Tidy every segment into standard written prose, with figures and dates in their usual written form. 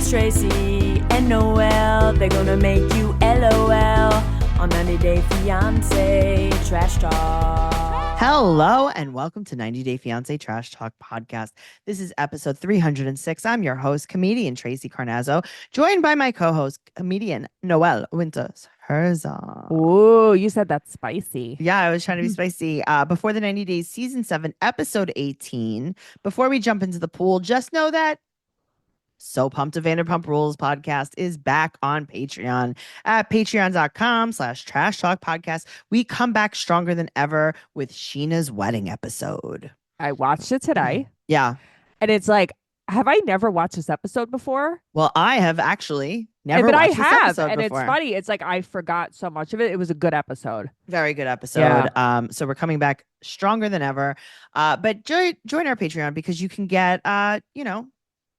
It's Tracey and Noelle. They're gonna make you LOL on 90 Day Fiancé Trash Talk. Hello and welcome to 90 Day Fiancé Trash Talk podcast. This is episode 306. I'm your host, comedian Tracey Carnazzo, joined by my co-host, comedian Noelle Winters Herzog. Ooh, you said that's spicy. Yeah, I was trying to be spicy. Before the 90 Days, season 7, episode 18. Before we jump into the pool, just know that So Pumped to Vanderpump Rules podcast is back on Patreon at patreon.com/trash talk podcast. We come back stronger than ever with Sheena's wedding episode. I watched it today. Yeah. And it's like, have I never watched this episode before? Well, I have actually never but watched I this have, episode and before. it's funny. It's like I forgot so much of it. It was a good episode. Very good episode. So we're coming back stronger than ever. But join our Patreon because you can get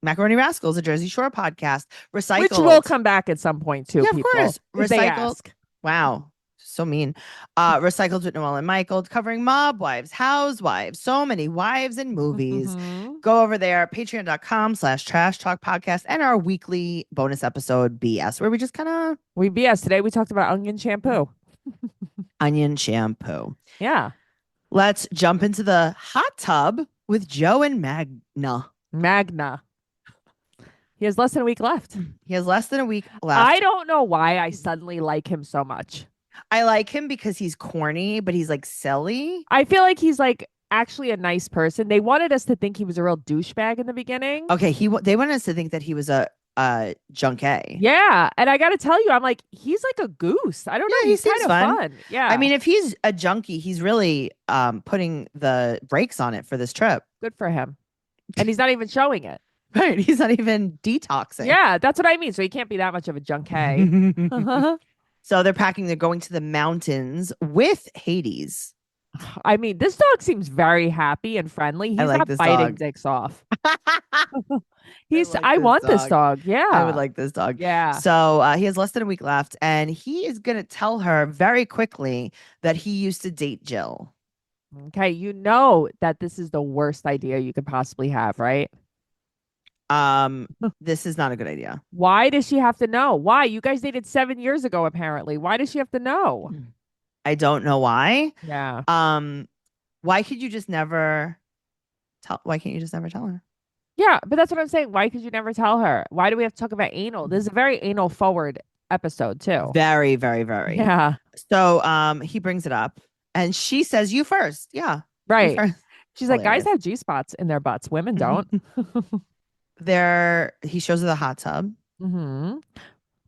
Macaroni Rascals, a Jersey Shore podcast, Recycled. Which will come back at some point too. Yeah, of people, course. if they Recycled. ask. Wow. So mean. Recycled with Noelle and Michael, covering mob wives, housewives, so many wives and movies. Go over there, patreon.com/trash talk podcast, and our weekly bonus episode BS, where we just kind of BS. Today we talked about onion shampoo. onion shampoo. Yeah. Let's jump into the hot tub with Joe and Magna. He has less than a week left. He has less than a week left. I don't know why I suddenly like him so much. I like him because he's corny, but he's like silly. I feel like he's like actually a nice person. They wanted us to think he was a real douchebag in the beginning. Okay, they wanted us to think that he was a junkie. Yeah, and I got to tell you, I'm like, he's like a goose. I don't know. He's kind of fun. Yeah. I mean, if he's a junkie, he's really putting the brakes on it for this trip. Good for him. And he's not even showing it. Right. He's not even detoxing. Yeah, that's what I mean. So he can't be that much of a junkie. So they're packing. They're going to the mountains with Hades. I mean, this dog seems very happy and friendly. He's like not this biting dog. dicks off. I want this dog. Yeah. I would like this dog. Yeah. So he has less than a week left, and he is going to tell her very quickly that he used to date Jill. Okay. You know that this is the worst idea you could possibly have, right? This is not a good idea. Why does she have to know? Why? You guys dated 7 years ago, apparently. Why does she have to know? I don't know why. Yeah. Why could you just never tell? Why can't you just never tell her? Yeah, but that's what I'm saying. Why could you never tell her? Why do we have to talk about anal? This is a very anal forward episode too. Very, very, very. Yeah. So he brings it up and she says, "You first." Yeah. Right. First. She's like, guys have G-spots in their butts. Women don't. He shows her the hot tub.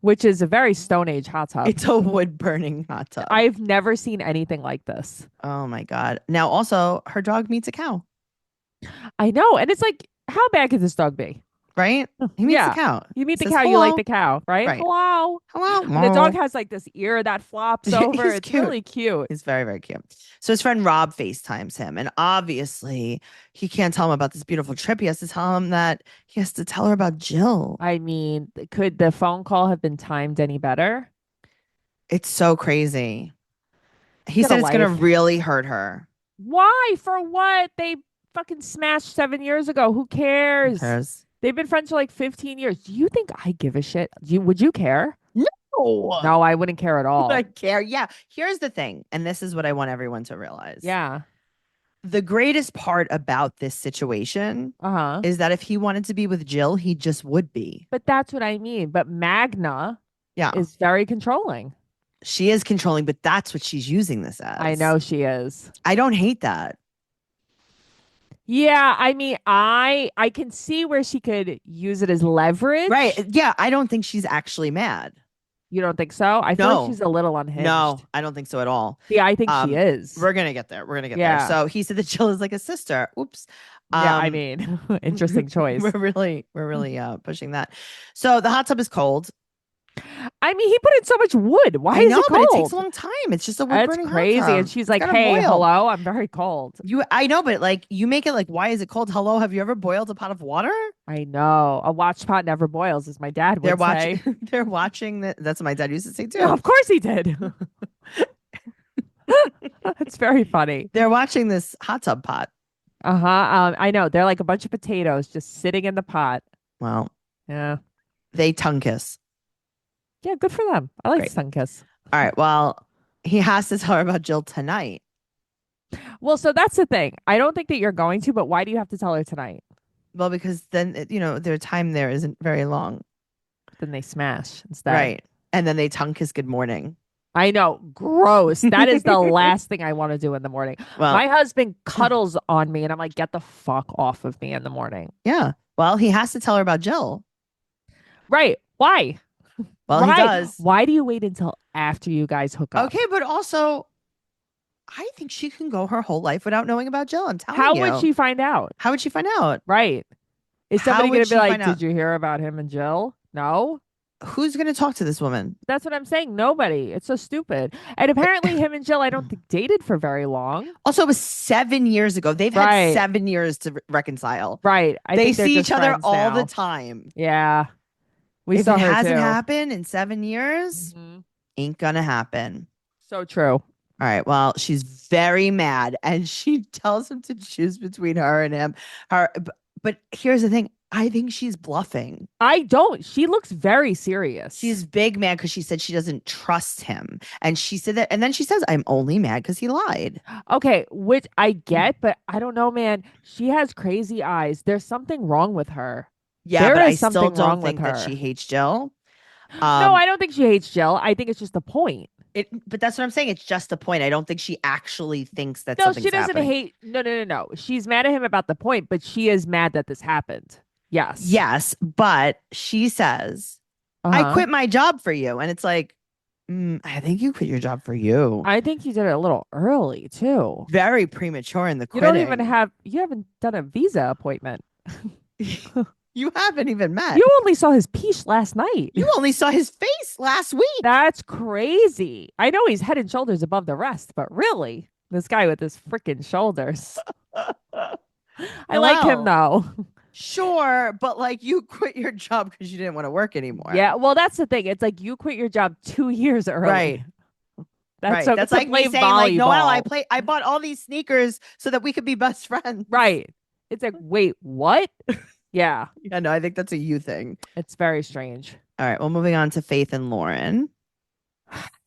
Which is a very Stone Age hot tub. It's a wood burning hot tub. I've never seen anything like this. Oh my God. Now also her dog meets a cow. I know. And it's like, how bad could this dog be? Right? He meets the cow. You meet the Says, cow, hello. you like the cow, right? Right. Hello. Hello. And the dog has like this ear that flops over. It's cute. really cute. It's very, very cute. So his friend Rob FaceTimes him. And obviously he can't tell him about this beautiful trip. He has to tell him that he has to tell her about Jill. I mean, could the phone call have been timed any better? It's so crazy. He said it's going to really hurt her. Why? For what? They fucking smashed 7 years ago. Who cares? Who cares? They've been friends for like 15 years. Do you think I give a shit? Would you care? No. No, I wouldn't care at all. I care. Yeah. Here's the thing. And this is what I want everyone to realize. Yeah. The greatest part about this situation is that if he wanted to be with Jill, he just would be. But that's what I mean. But Magna is very controlling. She is controlling, but that's what she's using this as. I know she is. I don't hate that. Yeah, I mean, I can see where she could use it as leverage. Right. Yeah, I don't think she's actually mad. You don't think so? I feel like she's a little unhinged. No, I don't think so at all. Yeah, I think she is. We're going to get there. There. So he said that Jill is like a sister. Oops. Yeah, I mean, interesting choice. We're really pushing that. So the hot tub is cold. I mean, he put in so much wood. Why is it cold? But it takes a long time. It's just a wood burning crazy. hot tub. And she's like, "Hey, hello, I'm very cold." I know, but like you make it like, why is it cold? Hello, have you ever boiled a pot of water? I know. A watch pot never boils, as my dad would say. They're watching that. That's what my dad used to say too. Yeah, of course he did. It's very funny. They're watching this hot tub pot. I know. They're like a bunch of potatoes just sitting in the pot. Well, yeah. They tongue kiss. Yeah, good for them. I like Great. sun kiss. All right. Well, he has to tell her about Jill tonight. Well, so that's the thing. I don't think that you're going to, but why do you have to tell her tonight? Well, because then, their time there isn't very long. Then they smash instead. Right. And then they tongue kiss good morning. I know. Gross. That is the last thing I want to do in the morning. Well, My husband cuddles on me and I'm like, get the fuck off of me in the morning. yeah. Well, he has to tell her about Jill. Right. Why? Well, Why? he does. Why do you wait until after you guys hook up? Okay, but also, I think she can go her whole life without knowing about Jill. I'm telling How you. would she find out? How would she find out? Right. Is How somebody would going to she be like, find out? did you hear about him and Jill? No. Who's going to talk to this woman? That's what I'm saying. Nobody. It's so stupid. And apparently him and Jill, I don't think dated for very long. Also, it was 7 years ago. They've had Right. 7 years to reconcile. Right. They think they're see just each other friends all now. the time. Yeah. We If saw it her hasn't too. happened in 7 years, Mhm. ain't gonna happen. So true. All right. Well, she's very mad, and she tells him to choose between her and him. But here's the thing: I think she's bluffing. I don't. She looks very serious. She's big mad because she said she doesn't trust him, and she said that, and then she says, "I'm only mad because he lied." okay, which I get, but I don't know, man. She has crazy eyes. There's something wrong with her. Yeah, There but I is still something don't wrong think with that her. she hates Jill. No, I don't think she hates Jill. I think it's just the point. But that's what I'm saying. It's just the point. I don't think she actually thinks that No, something's she doesn't happening. hate. No. She's mad at him about the point, but she is mad that this happened. Yes. Yes, but she says, I Uh-huh. quit my job for you. And it's like, I think you quit your job for you. I think you did it a little early too. Very premature in the You quitting. don't even have. You haven't done a visa appointment. You haven't even met. You only saw his piece last night. You only saw his face last week. That's crazy. I know he's head and shoulders above the rest, but really, this guy with his freaking shoulders. I like him though. Sure, but like you quit your job because you didn't want to work anymore. Yeah, well, that's the thing. It's like you quit your job 2 years early. Right. That's right. so That's to like play me saying, like, Noelle, volleyball. I bought all these sneakers so that we could be best friends. Right. It's like, wait, what? Yeah, Yeah, no, I think that's a you thing. it's very strange. All right. Well, moving on to Faith and Lauren.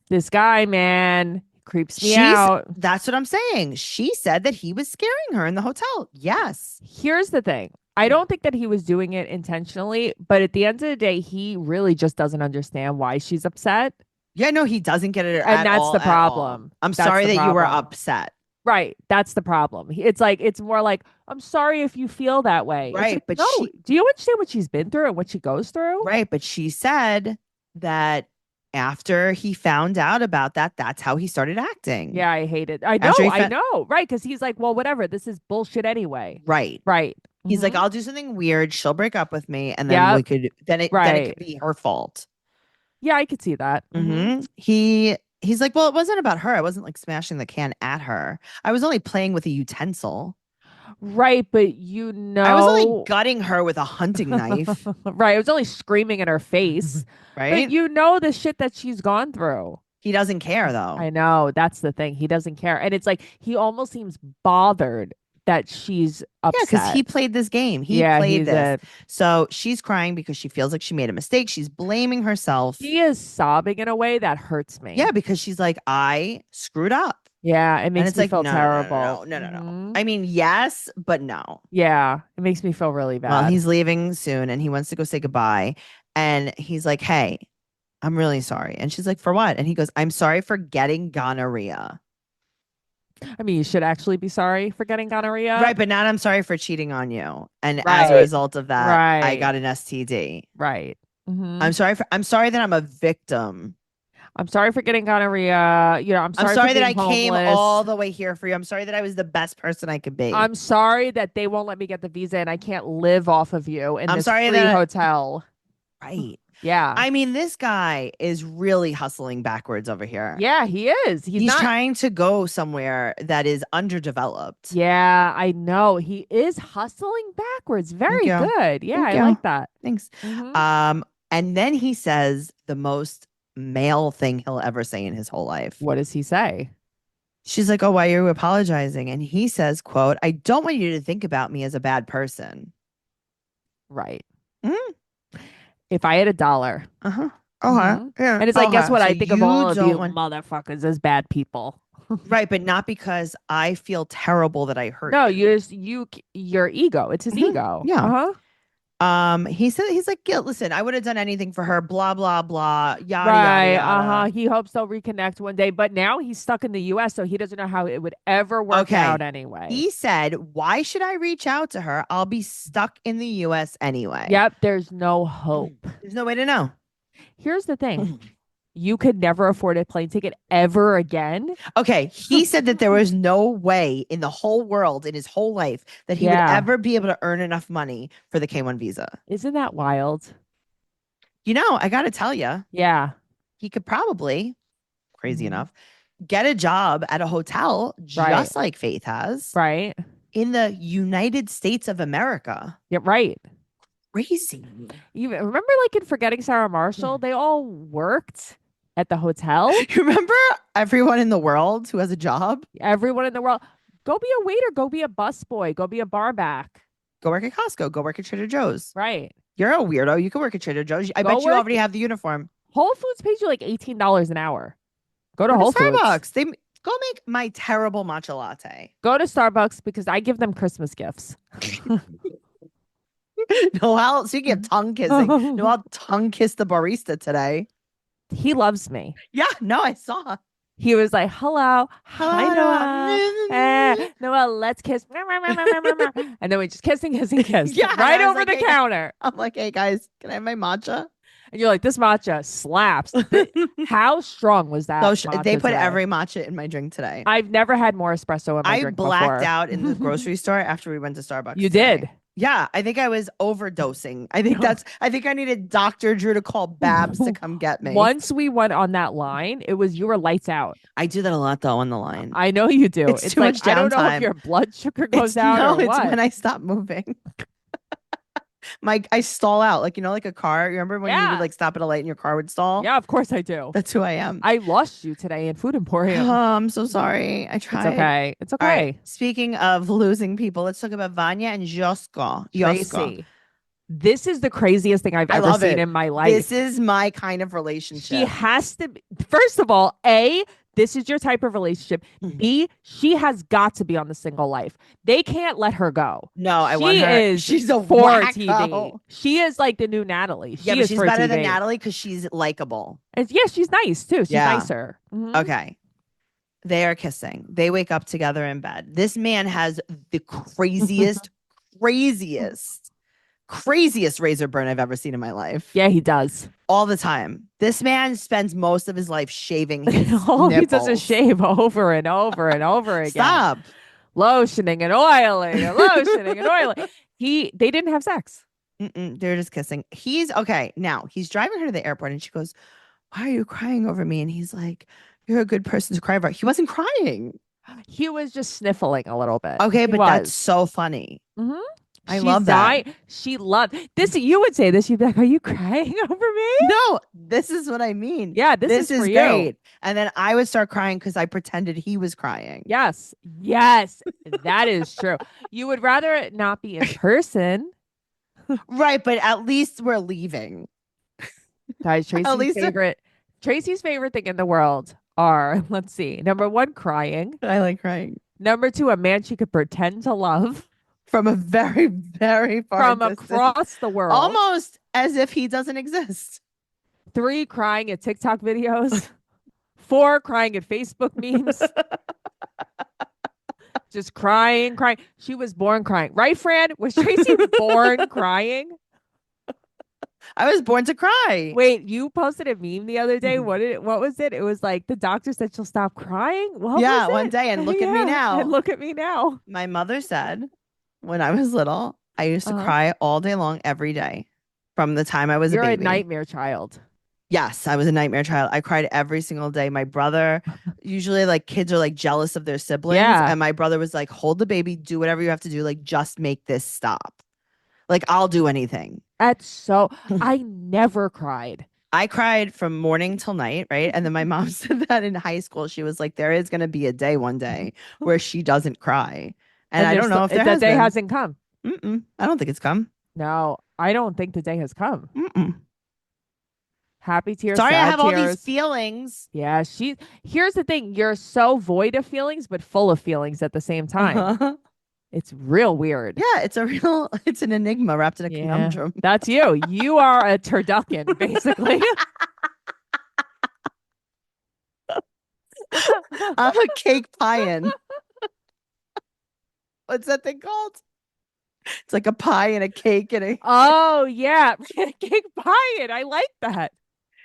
This guy, man, creeps me out. That's what I'm saying. She said that he was scaring her in the hotel. Yes. Here's the thing. I don't think that he was doing it intentionally, but at the end of the day, he really just doesn't understand why she's upset. Yeah, no, he doesn't get it. And that's all, the at all. problem. I'm That's sorry the that you were problem. upset. Right. That's the problem. It's more like, I'm sorry if you feel that way. It's Right, like, but no, she- do you understand what she's been through and what she goes through? Right. But she said that after he found out about that, that's how he started acting. Yeah, I hate it. I know, After he I know. Right. Because he's like, well, whatever. This is bullshit anyway. Right. Right. He's like, Mhm. I'll do something weird. She'll break up with me, and then Yep. we could. Then it Right. could be her fault. Yeah, I could see that. Mhm. He's like, well, it wasn't about her. I wasn't like smashing the can at her. I was only playing with a utensil. Right. But I was only gutting her with a hunting knife. Right. I was only screaming in her face. Right. But you know the shit that she's gone through. He doesn't care though. I know. That's the thing. He doesn't care. And it's like he almost seems bothered that she's Yeah, upset. because he played this game. He played he's this. So she's crying because she feels like she made a mistake. She's blaming herself. She is sobbing in a way that hurts me. Yeah, because she's like, I screwed up. Yeah, it And makes it's me like, feel no, terrible. no. Mhm. I mean, yes, but no. Yeah, it makes me feel really bad. Well, he's leaving soon and he wants to go say goodbye. And he's like, hey, I'm really sorry. And she's like, for what? And he goes, I'm sorry for getting gonorrhea. I mean, you should actually be sorry for getting gonorrhea. Right. But not I'm sorry for cheating on you. And as Right. a result of that, I Right. got an STD. Right. Mhm. I'm sorry that I'm a victim. I'm sorry for getting gonorrhea. You know, I'm sorry, I'm sorry for that I being came homeless. all the way here for you. I'm sorry that I was the best person I could be. I'm sorry that they won't let me get the visa and I can't live off of you in I'm this sorry free that- hotel. right. Yeah. I mean, this guy is really hustling backwards over here. Yeah, he is. He's not. trying to go somewhere that is underdeveloped. Yeah, I know. He is hustling backwards. Very you. good. Yeah, Thank I you. like that. Thanks. Mhm. And then he says the most male thing he'll ever say in his whole life. What does he say? She's like, oh, why are you apologizing? And he says, quote, I don't want you to think about me as a bad person. Right. Mm. If I had $1. Uh-huh. Mhm. Yeah. And it's like, guess what? So I think of you all of don't you want motherfuckers as bad people. right, but not because I feel terrible that I hurt No, you. your ego. It's his Mhm. ego. Yeah. Uh-huh. He said he's like, yeah, listen, I would have done anything for her, blah, blah, blah, yada, yada, Right. Uh-huh. yada. He hopes they'll reconnect one day, but now he's stuck in the US, so he doesn't know how it would ever work out Okay. anyway. He said, why should I reach out to her? I'll be stuck in the US anyway. Yep, there's no hope. There's no way to know. Here's the thing. You could never afford a plane ticket ever again. Okay. He said that there was no way in the whole world, in his whole life, that he would Yeah. ever be able to earn enough money for the K1 visa. Isn't that wild? You know, I got to tell you, Yeah. he could probably, crazy Mhm. enough, get a job at a hotel Right. just like Faith has Right. in the United States of America. Yeah, right. Crazy. Even remember, like in Forgetting Sarah Marshall, they all worked at the hotel. You remember everyone in the world who has a job? Everyone in the world, go be a waiter, go be a busboy, go be a barback. Go work at Costco. Go work at Trader Joe's. Right. You're a weirdo. You can work at Trader Joe's. I Go bet you work- already have the uniform. Whole Foods pays you like $18 an hour. Go to Go Whole to Foods. Starbucks. They go make my terrible matcha latte. Go to Starbucks because I give them Christmas gifts. Noelle, speaking of tongue kissing, Noelle tongue kissed the barista today. He loves me. Yeah, no, I saw. He was like, hello, hi, Hello. Noelle. Noelle, let's kiss. And then we just kissing, Yeah, and right I was over like, the hey, counter. I'm like, hey guys, can I have my matcha? And you're like, this matcha slaps. How strong was that? So they matcha put today? every matcha in my drink today. I've never had more espresso in my I drink blacked before. out in the grocery store after we went to Starbucks. You today. did. Yeah, I think I was overdosing. I think I needed Dr. Drew to call Babs to come get me. Once we went on that line, you were lights out. I do that a lot though on the line. I know you do. It's too like, much I don't know downtime. if your blood sugar goes down no, or it's what. when I stop moving. I stall out, like like a car. You remember when you Yeah. would like stop at a light and your car would stall? Yeah, of course I do. That's who I am. I lost you today in Food Emporium. Oh, I'm so sorry. I tried. It's okay. It's okay. All right. Speaking of losing people, let's talk about Vanya and Josko. Tracy. This is the craziest thing I've I ever love seen it. in my life. This is my kind of relationship. She has to be, first of all, A, this is your type of relationship. B, she has got to be on the single life. They can't let her go. No, I want her. Is She's a for wacko. TV. She is like the new Natalie. She Yeah, but is she's for better TV. than Natalie because she's likable. And yeah, she's nice too. She's Yeah. nicer. Mhm. Okay. They are kissing. They wake up together in bed. This man has the craziest, craziest razor burn I've ever seen in my life. Yeah, he does. All the time. This man spends most of his life shaving his All he does is nipples. shave over and over and over again. Stop. Lotioning and oiling and lotioning and oiling. They didn't have sex. They're just kissing. He's okay. Now he's driving her to the airport and she goes, why are you crying over me? And he's like, you're a good person to cry about. He wasn't crying. He was just sniffling a little bit. Okay, He but was. that's so funny. Mhm. I She's love that. dying. She loved this. You would say this. She'd be like, "Are you crying over me?" No, this is what I mean. Yeah, this is for you. great. And then I would start crying because I pretended he was crying. Yes, that is true. You would rather it not be in person, Right, but at least we're leaving. guys. least- Tracy's favorite thing in the world are, let's see, number one, crying. I like crying. Number two, a man she could pretend to love From a very, very far from distance. across the world. Almost as if he doesn't exist. 3, crying at TikTok videos. 4, crying at Facebook memes. Just crying. She was born crying. Right, Fran? Was Tracy born crying? I was born to cry. Wait, you posted a meme the other day. Mhm. What was it? It was like the doctor said she'll stop crying. What Yeah, was it? one day, and look at me now. And look at me now. My mother said when I was little, I used to cry all day long every day from the time I was You're a a baby. nightmare child. Yes, I was a nightmare child. I cried every single day. My brother, usually like kids are like jealous of their siblings. Yeah. And my brother was like, hold the baby, do whatever you have to do. Like, just make this stop. Like, I'll do anything. That's so, I never cried. I cried from morning till night, right? And then my mom said that in high school. She was like, there is going to be a day one day where she doesn't cry. And I don't know if there that has day been. hasn't come. I don't think it's come. No, I don't think the day has come. Happy tears. Sorry, I sad have all these tears. feelings. Yeah, here's the thing. You're so void of feelings, but full of feelings at the same time. Uh-huh. It's real weird. Yeah, it's an enigma wrapped in a conundrum. That's you. You are a turducken, basically. I'm a cake pie-in. What's that thing called? It's like a pie and a cake and a. Oh yeah, cake pie. I like that.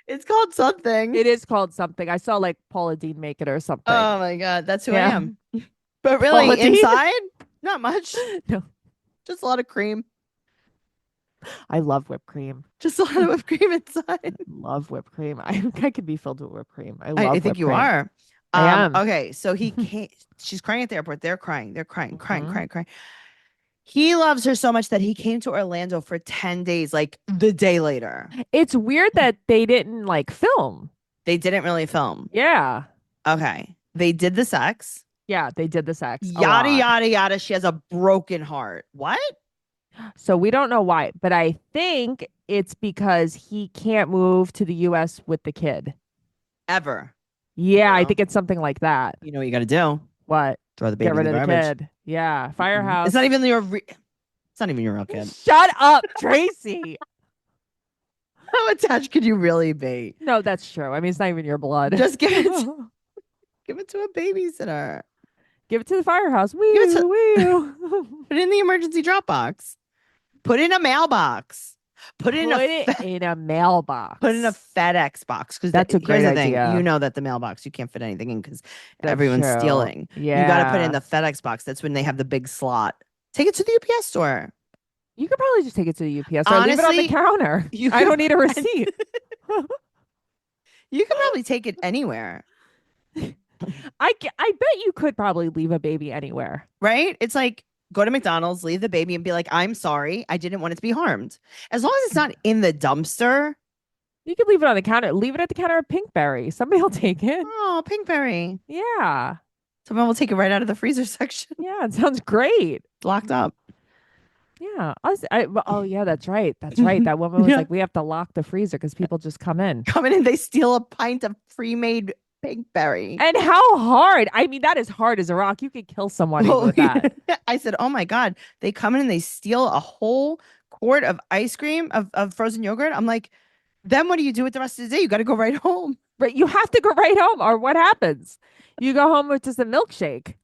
It's called something. It is called something. I saw like Paula Dean make it or something. Oh my God, that's who I Yeah. am. But really, Paula Dean? inside, not much. No. Just a lot of cream. I love whipped cream. Just a lot of whipped cream inside. Love whipped cream. I could be filled with whipped cream. I love I think whipped you cream. are. I am. Okay, so he can't. She's crying at the airport. They're crying. They're crying, crying, Mhm. crying, crying. He loves her so much that he came to Orlando for 10 days, like the day later. It's weird that they didn't like film. They didn't really film. Yeah. Okay. They did the sex. Yeah, they did the sex. a Yada, lot. yada, yada. She has a broken heart. What? So we don't know why, but I think it's because he can't move to the US with the kid. Ever. Yeah, I Wow. think it's something like that. You know what you got to do? What? Throw the baby Get rid in of the the garbage. kid. Yeah. Firehouse. It's not even it's not even your real kid. Shut up, Tracy. How attached could you really be? No, that's true. I mean, it's not even your blood. Just give it to a babysitter. Give it to the firehouse. Give it to- Wee. Put it in the emergency drop box. Put it in a mailbox. Put it in a mailbox. Put it in a FedEx box, because That's a great here's the thing. idea. You know that the mailbox you can't fit anything in because That's everyone's true. stealing. Yeah. You got to put it in the FedEx box. That's when they have the big slot. Take it to the UPS store. You could probably just take it to the UPS or leave it on Honestly, the counter. you I could- don't need a receipt. You can probably take it anywhere, I bet you could probably leave a baby anywhere. right? It's like go to McDonald's, leave the baby, and be like, "I'm sorry, I didn't want it to be harmed." As long as it's not in the dumpster. You could leave it on the counter. Leave it at the counter at Pinkberry. Somebody will take it. Oh, Pinkberry. Yeah. Someone will take it right out of the freezer section. Yeah. It sounds great. Locked up. Yeah. Oh, yeah. That's right. That's right. That woman was Yeah. like, we have to lock the freezer because people just come in. Come in and they steal a pint of pre-made Pinkberry. And how hard? I mean, that is hard as a rock. You could kill someone with that. I said, oh my God, they come in and they steal a whole quart of ice cream, of frozen yogurt. I'm like, then what do you do with the rest of the day? You got to go right home. Right. You have to go right home, or what happens? You go home with just a milkshake.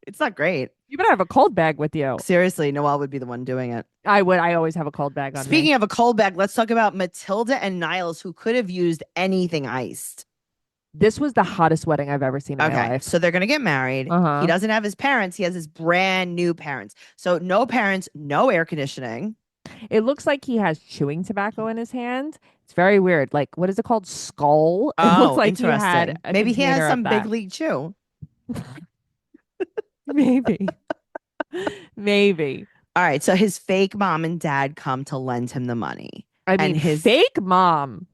It's not great. You better have a cold bag with you. Seriously, Noelle would be the one doing it. I would. I always have a cold bag on me. Speaking of a cold bag, let's talk about Matilda and Niles, who could have used anything iced. This was the hottest wedding I've ever seen in my Okay, life. so they're going to get married. Uh-huh. He doesn't have his parents. He has his brand new parents. So no parents, no air conditioning. It looks like he has chewing tobacco in his hand. It's very weird. Like, what is it called? Skull. It Oh, looks like he interesting. had a Maybe he has container of some big that. league chew. Maybe. Maybe. All right, so his fake mom and dad come to lend him the money. I And mean, his- fake mom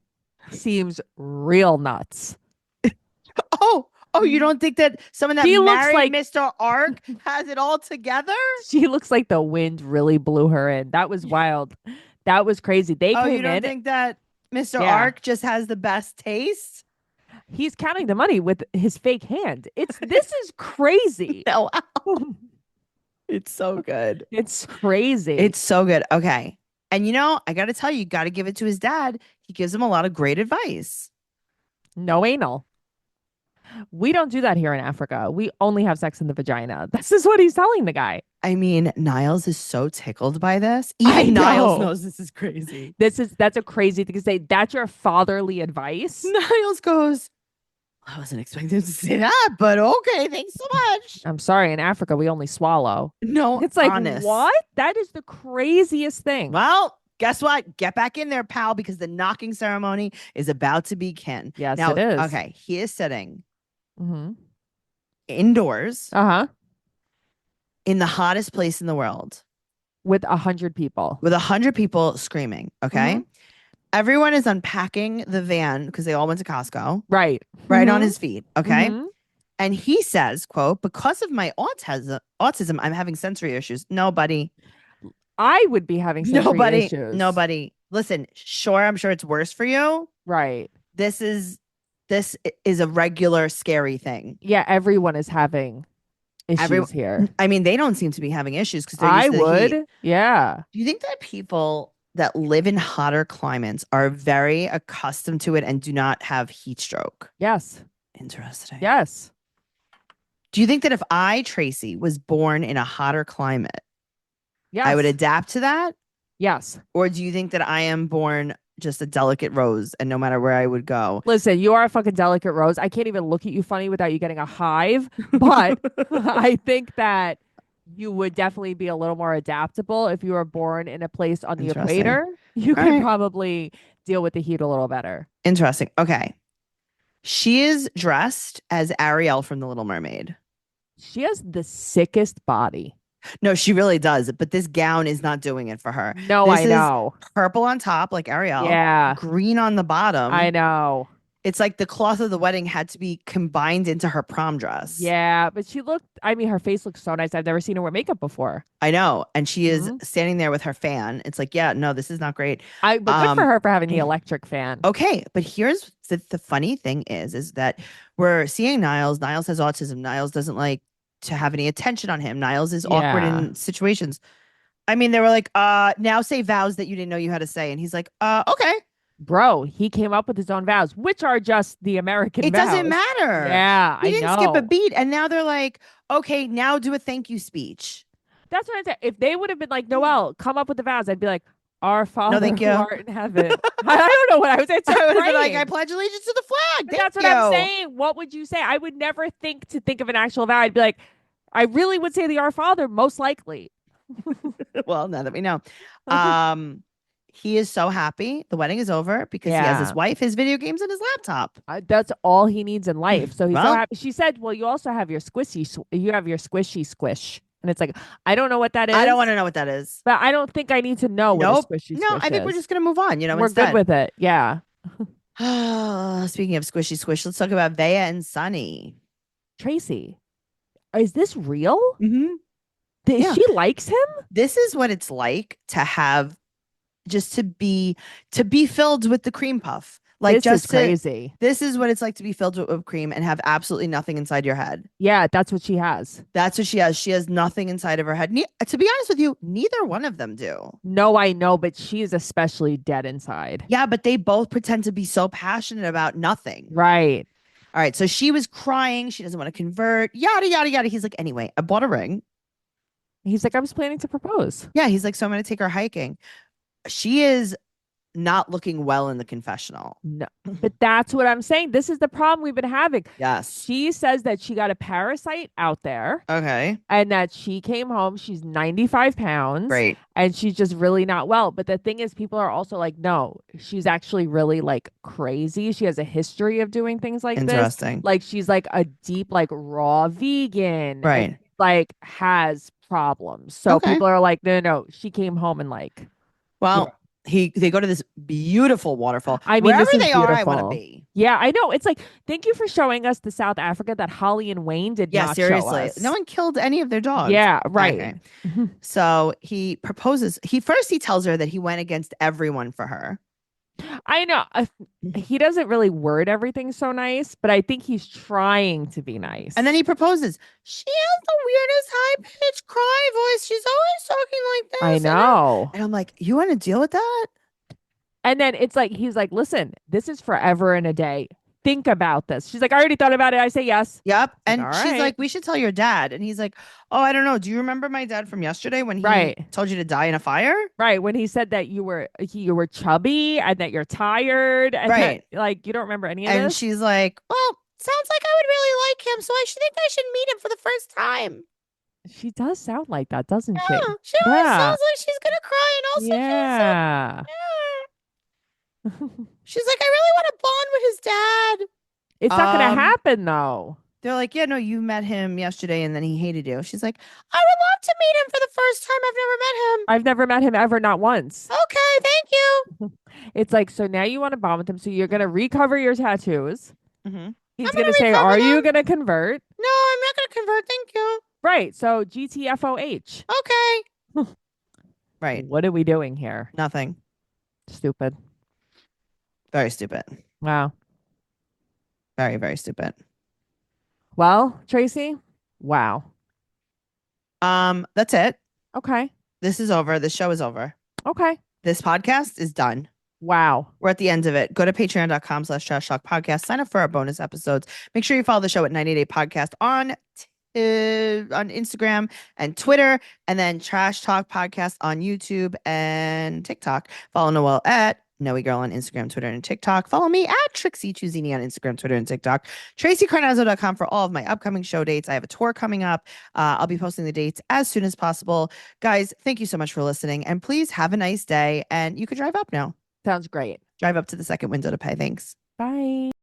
seems real nuts. Oh, you don't think that someone that He looks married like- Mr. Ark has it all together? She looks like the wind really blew her in. That was wild. That was crazy. They Oh, came you don't in. think that Mr. Yeah. Ark just has the best taste? He's counting the money with his fake hand. This is crazy. No. It's so good. It's crazy. It's so good. Okay. And I got to tell you, got to give it to his dad. He gives him a lot of great advice. no anal. We don't do that here in Africa. We only have sex in the vagina. This is what he's telling the guy. I mean, Niles is so tickled by this. I Even Niles know. knows this is crazy. That's a crazy thing to say. That's your fatherly advice. Niles goes, I wasn't expecting to say that, but okay, thanks so much. I'm sorry. In Africa, we only swallow. No, It's like, honest. what? That is the craziest thing. Well, guess what? Get back in there, pal, because the knocking ceremony is about to begin. Yes, Now, it is. okay, he is sitting Mm-hmm. indoors Uh-huh. in the hottest place in the world With 100 people. with 100 people screaming. Okay. Mhm. Everyone is unpacking the van because they all went to Costco Right. right on Mhm. his feet. Okay. Mhm. And he says, quote, because of my autism, I'm having sensory issues. No, buddy. I would be having sensory Nobody. issues. Nobody. listen, sure, I'm sure it's worse for you. Right. This is a regular scary thing. Yeah, everyone is having issues here. I mean, they don't seem to be having issues because they're I used to the would. heat. Yeah. Do you think that people that live in hotter climates are very accustomed to it and do not have heat stroke? Yes. Interesting. Yes. Do you think that if I, Tracey, was born in a hotter climate, Yes. I would adapt to that? Yes. Or do you think that I am born just a delicate rose and no matter where I would go? Listen, you are a fucking delicate rose. I can't even look at you funny without you getting a hive. But I think that you would definitely be a little more adaptable if you were born in a place on the Interesting. equator. You All could right. probably deal with the heat a little better. Interesting. Okay. She is dressed as Ariel from The Little Mermaid. She has the sickest body. No, she really does. But this gown is not doing it for her. No, This I is know. purple on top, like Ariel. Yeah. Green on the bottom. I know. It's like the cloth of the wedding had to be combined into her prom dress. Yeah, but her face looks so nice. I've never seen her wear makeup before. I know. And she is Mhm. standing there with her fan. It's like, yeah, no, this is not great. But good for her for having the electric fan. Okay. But here's the funny thing is that we're seeing Niles. Niles has autism. Niles doesn't like to have any attention on him. Niles is awkward Yeah. in situations. I mean, they were like, now say vows that you didn't know you had to say. And he's like, okay. Bro, he came up with his own vows, which are just the American It vows. doesn't matter. Yeah, He I didn't know. skip a beat. And now they're like, okay, now do a thank you speech. That's what I said. If they would have been like, Noelle, come up with the vows, I'd be like, our Father thank who you. art in heaven. I don't know what I would say. It's I would have been praying. like, I pledge allegiance to the flag. But Thank that's what you. I'm saying. What would you say? I would never think of an actual vow. I'd be like, I really would say the Our Father, most likely. Well, now that we know. He is so happy. The wedding is over because he has his Yeah. wife, his video games, and his laptop. That's all he needs in life. So he's so Well- happy. She said, well, you also have your squishy squish. And it's like, I don't know what that is. I don't want to know what that is. But I don't think I need to know what a Nope. squishy No, squish I think is. we're just going to move on. We're good with it. Yeah. Speaking of squishy squish, let's talk about Vea and Sunny. Tracy, is this real? Mm-hmm. She likes him? This is what it's like to have just to be filled with the cream puff. Like This just is crazy. This is what it's like to be filled with whipped cream and have absolutely nothing inside your head. Yeah, that's what she has. That's what she has. She has nothing inside of her head. To be honest with you, neither one of them do. No, I know, but she is especially dead inside. Yeah, but they both pretend to be so passionate about nothing. Right. All right. So she was crying. She doesn't want to convert. Yada, yada, yada. He's like, anyway, I bought a ring. He's like, I was planning to propose. Yeah. He's like, so I'm going to take her hiking. She is not looking well in the confessional. No, but that's what I'm saying. This is the problem we've been having. Yes. She says that she got a parasite out there Okay. and that she came home. She's 95 pounds. Great. And she's just really not well. But the thing is, people are also like, no, she's actually really like crazy. She has a history of doing things like this. Interesting. Like she's like a deep, like raw vegan. Right. And, like has problems. So Okay. people are like, no, she came home and like, Well, they go to this beautiful waterfall. I mean, wherever this is they are, I want to beautiful. be. yeah, I know. It's like, thank you for showing us the South Africa that Holly and Wayne did Yeah, not seriously. show us. No one killed any of their dogs. Yeah, right. Okay. So he proposes. He tells her that he went against everyone for her. I know. He doesn't really word everything so nice, but I think he's trying to be nice. And then he proposes. She has the weirdest high-pitched cry voice. She's always talking like this. I know. And I'm like, you want to deal with that? And then it's like, he's like, listen, this is forever and a day. Think about this. She's like, I already thought about it. I say yes. Yep. And all she's right. like, we should tell your dad. And he's like, oh, I don't know. Do you remember my dad from yesterday when he Right. told you to die in a fire? Right. When he said that you were chubby and that you're tired. And Right. that, like, you don't remember any of And this? she's like, well, sounds like I would really like him. So I should think I should meet him for the first time. She does sound like that, doesn't she? Yeah. She always Yeah. sounds like she's going to cry. And also Yeah. she's like, I really want to bond with his dad. It's not going Um, to happen, though. They're like, yeah, no, you met him yesterday and then he hated you. She's like, I would love to meet him for the first time. I've never met him. I've never met him ever, not once. Okay, thank you. It's like, so now you want to bond with him. So you're going to recover your tattoos. Mm-hmm. He's I'm going to gonna say, recover are you them. going to convert? No, I'm not going to convert. Thank you. Right. So GTFOH. Okay. Right. What are we doing here? Nothing. Stupid. Very stupid. Wow. Very, very stupid. Well, Tracy, wow. That's it. Okay. This is over. This show is over. Okay. This podcast is done. Wow. We're at the end of it. Go to patreon.com/trash talk podcast. Sign up for our bonus episodes. Make sure you follow the show at 98 podcast on Instagram and Twitter, and then Trash Talk Podcast on YouTube and TikTok. Follow Noelle at Noe Girl on Instagram, Twitter, and TikTok. Follow me at Trixie Chuzini on Instagram, Twitter, and TikTok. TraceyCarnazzo.com for all of my upcoming show dates. I have a tour coming up. I'll be posting the dates as soon as possible. Guys, thank you so much for listening, and please have a nice day. And you can drive up now. Sounds great. Drive up to the second window to pay. Thanks. Bye.